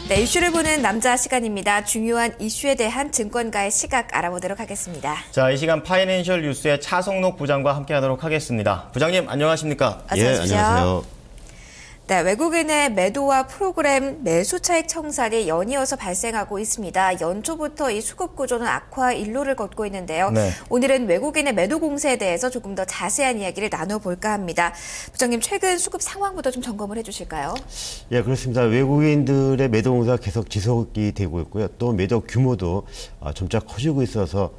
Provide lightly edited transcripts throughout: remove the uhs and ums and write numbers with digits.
네, 이슈를 보는 남자 시간입니다. 중요한 이슈에 대한 증권가의 시각 알아보도록 하겠습니다. 자, 이 시간 파이낸셜 뉴스의 차성록 부장과 함께하도록 하겠습니다. 부장님, 안녕하십니까? 어서 오십시오. 안녕하세요. 네, 외국인의 매도와 프로그램 매수 차익 청산이 연이어서 발생하고 있습니다. 연초부터 이 수급 구조는 악화 일로를 걷고 있는데요. 네. 오늘은 외국인의 매도 공세에 대해서 조금 더 자세한 이야기를 나눠볼까 합니다. 부장님, 최근 수급 상황부터 좀 점검을 해주실까요? 예, 그렇습니다. 외국인들의 매도 공세가 계속 지속이 되고 있고요. 또 매도 규모도 점차 커지고 있어서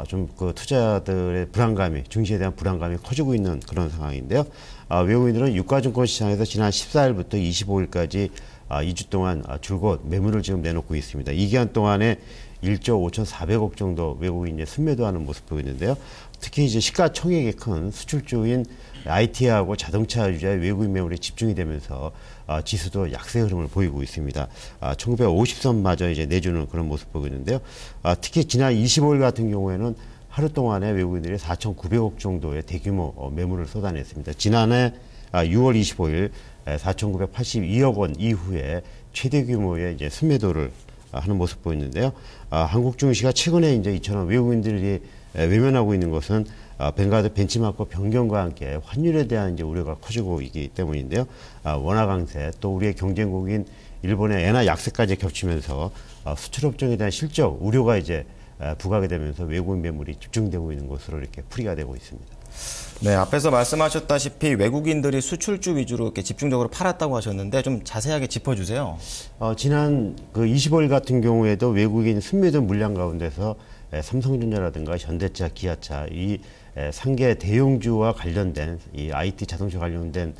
좀 그 투자자들의 불안감이, 증시에 대한 불안감이 커지고 있는 그런 상황인데요. 외국인들은 유가증권 시장에서 지난 14일부터 25일까지 2주 동안 줄곧 매물을 지금 내놓고 있습니다. 이 기간 동안에 1조 5,400억 정도 외국인이 순매도하는 모습 보이는데요. 특히 이제 시가총액이 큰 수출주인 IT하고 자동차 유저의 외국인 매물에 집중이 되면서 지수도 약세 흐름을 보이고 있습니다. 1950선마저 이제 내주는 그런 모습 보이고 있는데요. 특히 지난 25일 같은 경우에는 하루 동안에 외국인들이 4,900억 정도의 대규모 매물을 쏟아냈습니다. 지난해 6월 25일 4,982억 원 이후에 최대 규모의 이제 순매도를 하는 모습 보이는데요. 한국 증시가 최근에 이제 이처럼 외국인들이 외면하고 있는 것은 벵가드 벤치마크 변경과 함께 환율에 대한 이제 우려가 커지고 있기 때문인데요. 원화 강세 또 우리의 경쟁국인 일본의 엔화 약세까지 겹치면서 수출업종에 대한 실적 우려가 이제 부각이 되면서 외국인 매물이 집중되고 있는 것으로 이렇게 풀이가 되고 있습니다. 네, 앞에서 말씀하셨다시피 외국인들이 수출주 위주로 이렇게 집중적으로 팔았다고 하셨는데 좀 자세하게 짚어주세요. 지난 그 25일 같은 경우에도 외국인 순매도 물량 가운데서 삼성전자라든가 현대차, 기아차 이 상계 대형주와 관련된 이 IT 자동차 관련된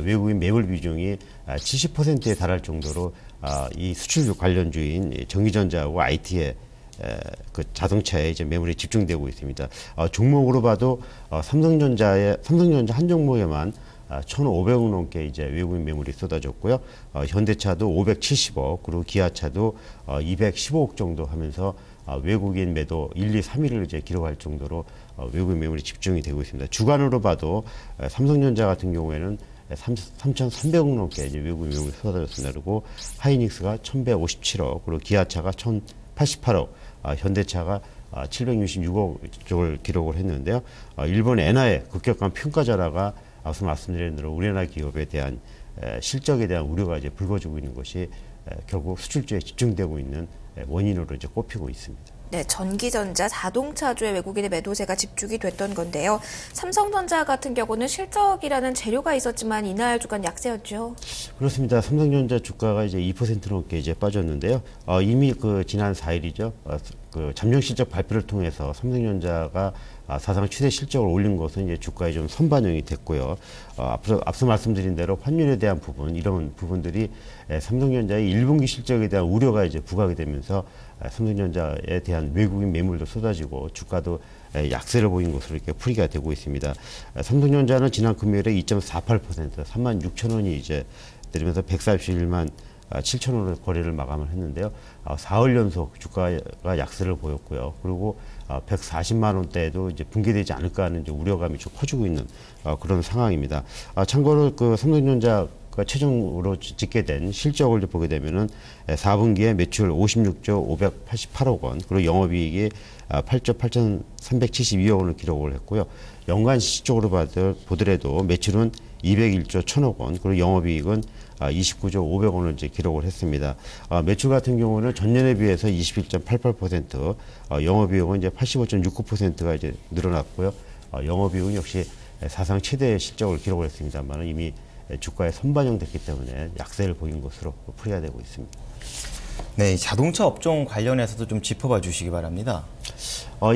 외국인 매물 비중이 70%에 달할 정도로 이 수출 관련주인 전기전자하고 IT의 그 자동차에 이제 매물이 집중되고 있습니다. 종목으로 봐도 삼성전자 한 종목에만 1,500억 넘게 이제 외국인 매물이 쏟아졌고요. 현대차도 570억, 그리고 기아차도 215억 정도 하면서 외국인 매도 1, 2, 3위를 이제 기록할 정도로 외국인 매물이 집중이 되고 있습니다. 주간으로 봐도 삼성전자 같은 경우에는 3,300억 넘게 이제 외국인 매물이 쏟아졌습니다. 그리고 하이닉스가 1,157억, 그리고 기아차가 1,088억, 현대차가 766억 쪽을 기록을 했는데요. 일본 엔화의 급격한 평가절하가 앞서 말씀드린 대로 우리나라 기업에 대한 실적에 대한 우려가 이제 불거지고 있는 것이 결국 수출주에 집중되고 있는 원인으로 이제 꼽히고 있습니다. 네, 전기전자, 자동차주의 외국인의 매도세가 집중이 됐던 건데요. 삼성전자 같은 경우는 실적이라는 재료가 있었지만 이날 주간 약세였죠. 그렇습니다. 삼성전자 주가가 이제 2% 넘게 이제 빠졌는데요. 이미 그 지난 4일이죠. 그 잠정 실적 발표를 통해서 삼성전자가 사상 최대 실적을 올린 것은 이제 주가에 좀 선반영이 됐고요. 앞서 말씀드린 대로 환율에 대한 부분, 이런 부분들이 삼성전자의 1분기 실적에 대한 우려가 이제 부각이 되면서 삼성전자에 대한 외국인 매물도 쏟아지고 주가도 약세를 보인 것으로 이렇게 풀이가 되고 있습니다. 삼성전자는 지난 금요일에 2.48%, 36,000원이 이제 내리면서 141만 7,000원으로 거래를 마감을 했는데요. 4월 연속 주가가 약세를 보였고요. 그리고 140만 원대에도 이제 붕괴되지 않을까 하는 이제 우려감이 좀 커지고 있는 그런 상황입니다. 참고로 그 삼성전자 최종으로 짓게 된 실적을 보게 되면은 4분기에 매출 56조 588억 원, 그리고 영업이익이 8조 8,372억 원을 기록을 했고요. 연간 시적으로 보더라도 매출은 201조 1,000억 원, 그리고 영업이익은 29조 500억 원을 이제 기록을 했습니다. 매출 같은 경우는 전년에 비해서 21.88%, 영업이익은 이제 85.69%가 이제 늘어났고요. 영업이익은 역시 사상 최대의 실적을 기록을 했습니다만 이미 주가에 선반영됐기 때문에 약세를 보인 것으로 풀이가 되고 있습니다. 네, 자동차 업종 관련해서도 좀 짚어봐 주시기 바랍니다.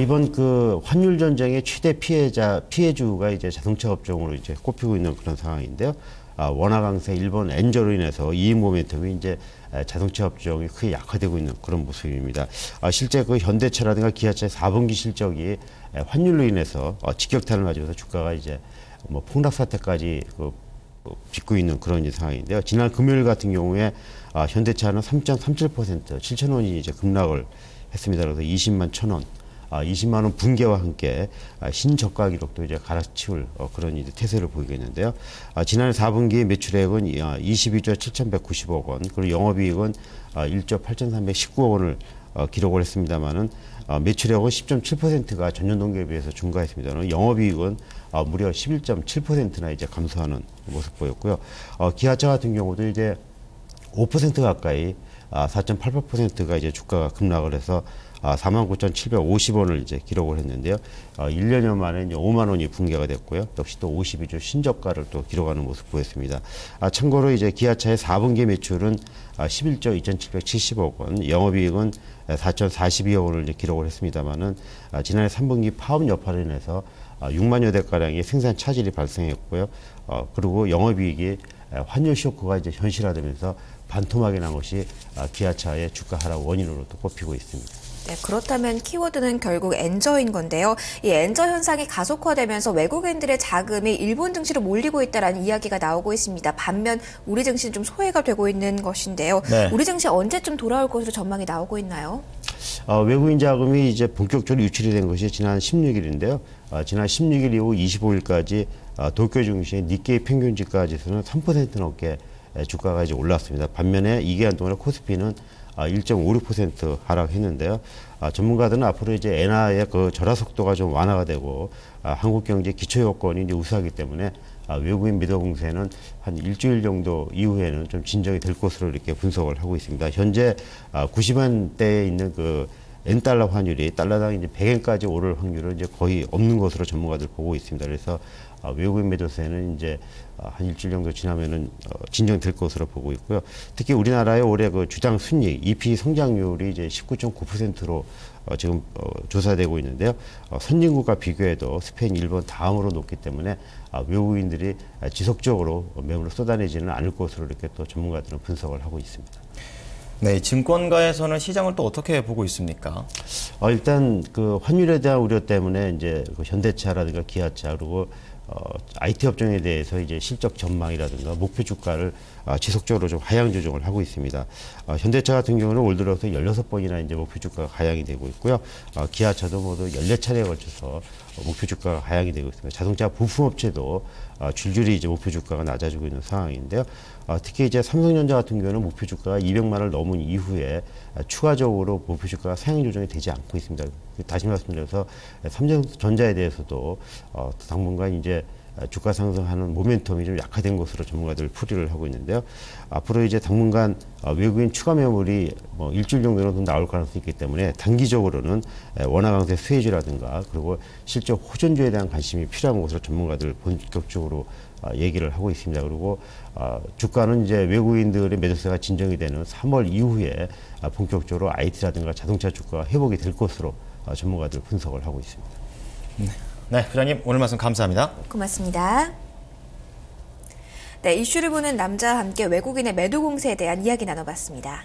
이번 그 환율 전쟁의 최대 피해주가 이제 자동차 업종으로 이제 꼽히고 있는 그런 상황인데요. 원화 강세, 일본 엔저로 인해서 이익 모멘텀이 이제 자동차 업종이 크게 약화되고 있는 그런 모습입니다. 실제 그 현대차라든가 기아차의 4분기 실적이 환율로 인해서 직격탄을 맞으면서 주가가 이제 뭐 폭락 사태까지 빚고 있는 그런 상황인데요. 지난 금요일 같은 경우에 현대차는 3.37%, 7,000원이 이제 급락을 했습니다. 그래서 20만 1,000원. 20만 원 붕괴와 함께 신저가 기록도 이제 갈아치울 그런 이제 태세를 보이겠는데요. 지난해 4분기 매출액은 22조 7,190억 원, 그리고 영업이익은 1조 8,319억 원을 기록을 했습니다만은 매출액은 10.7%가 전년 동기에 비해서 증가했습니다. 영업이익은 무려 11.7%나 이제 감소하는 모습 보였고요. 기아차 같은 경우도 이제 5% 가까이 4.88%가 이제 주가가 급락을 해서 49,750원을 이제 기록을 했는데요. 1년여 만에 이제 5만 원이 붕괴가 됐고요. 역시 또 52조 신저가를 또 기록하는 모습 보였습니다. 참고로 이제 기아차의 4분기 매출은 11조 2,770억 원, 영업이익은 4,042억 원을 이제 기록을 했습니다만은 지난해 3분기 파업 여파로 인해서 6만여 대가량의 생산 차질이 발생했고요. 그리고 영업이익이 환율 쇼크가 이제 현실화되면서 반토막이 난 것이 기아차의 주가 하락 원인으로 또 꼽히고 있습니다. 네, 그렇다면 키워드는 결국 엔저인 건데요. 이 엔저 현상이 가속화되면서 외국인들의 자금이 일본 증시로 몰리고 있다는 이야기가 나오고 있습니다. 반면 우리 증시는 좀 소외가 되고 있는 것인데요. 네. 우리 증시 언제쯤 돌아올 것으로 전망이 나오고 있나요? 외국인 자금이 이제 본격적으로 유출이 된 것이 지난 16일인데요. 지난 16일 이후 25일까지 도쿄 증시의 니케이 평균 주가 지수는 3% 넘게 주가가 이제 올랐습니다. 반면에 이 기간 동안에 코스피는 1.56% 하락했는데요. 전문가들은 앞으로 이제 엔화의 그 절하 속도가 좀 완화가 되고 한국 경제 기초 여건이 이제 우수하기 때문에 외국인 매도 공세는 한 일주일 정도 이후에는 좀 진정이 될 것으로 이렇게 분석을 하고 있습니다. 현재 90원대에 있는 그 엔달러 환율이 달러당 이제 100엔까지 오를 확률은 이제 거의 없는 것으로 전문가들 보고 있습니다. 그래서 외국인 매도세는 이제 한 일주일 정도 지나면은 진정될 것으로 보고 있고요. 특히 우리나라의 올해 그 주당 순이익, EP 성장률이 이제 19.9%로 지금 조사되고 있는데요. 선진국과 비교해도 스페인, 일본 다음으로 높기 때문에 외국인들이 지속적으로 매물을 쏟아내지는 않을 것으로 이렇게 또 전문가들은 분석을 하고 있습니다. 네, 증권가에서는 시장을 또 어떻게 보고 있습니까? 일단 그 환율에 대한 우려 때문에 이제 그 현대차라든가 기아차 그리고 IT 업종에 대해서 이제 실적 전망이라든가 목표 주가를 지속적으로 좀 하향 조정을 하고 있습니다. 현대차 같은 경우는 올 들어서 16번이나 이제 목표 주가가 하향이 되고 있고요. 기아차도 모두 14차례에 걸쳐서 목표 주가가 하향이 되고 있습니다. 자동차 부품업체도 줄줄이 이제 목표 주가가 낮아지고 있는 상황인데요. 특히 이제 삼성전자 같은 경우는 목표 주가가 200만을 넘은 이후에 추가적으로 목표 주가가 상향 조정이 되지 않고 있습니다. 다시 말씀드려서 삼성전자에 대해서도 당분간 이제 주가 상승하는 모멘텀이 좀 약화된 것으로 전문가들 풀이를 하고 있는데요. 앞으로 이제 당분간 외국인 추가 매물이 뭐 일주일 정도는 나올 가능성이 있기 때문에 단기적으로는 원화 강세 수혜주라든가 그리고 실적 호전주에 대한 관심이 필요한 것으로 전문가들 본격적으로 얘기를 하고 있습니다. 그리고 주가는 이제 외국인들의 매도세가 진정이 되는 3월 이후에 본격적으로 IT라든가 자동차 주가가 회복이 될 것으로 전문가들 분석을 하고 있습니다. 네, 부장님 오늘 말씀 감사합니다. 고맙습니다. 네, 이슈를 보는 남자와 함께 외국인의 매도 공세에 대한 이야기 나눠봤습니다.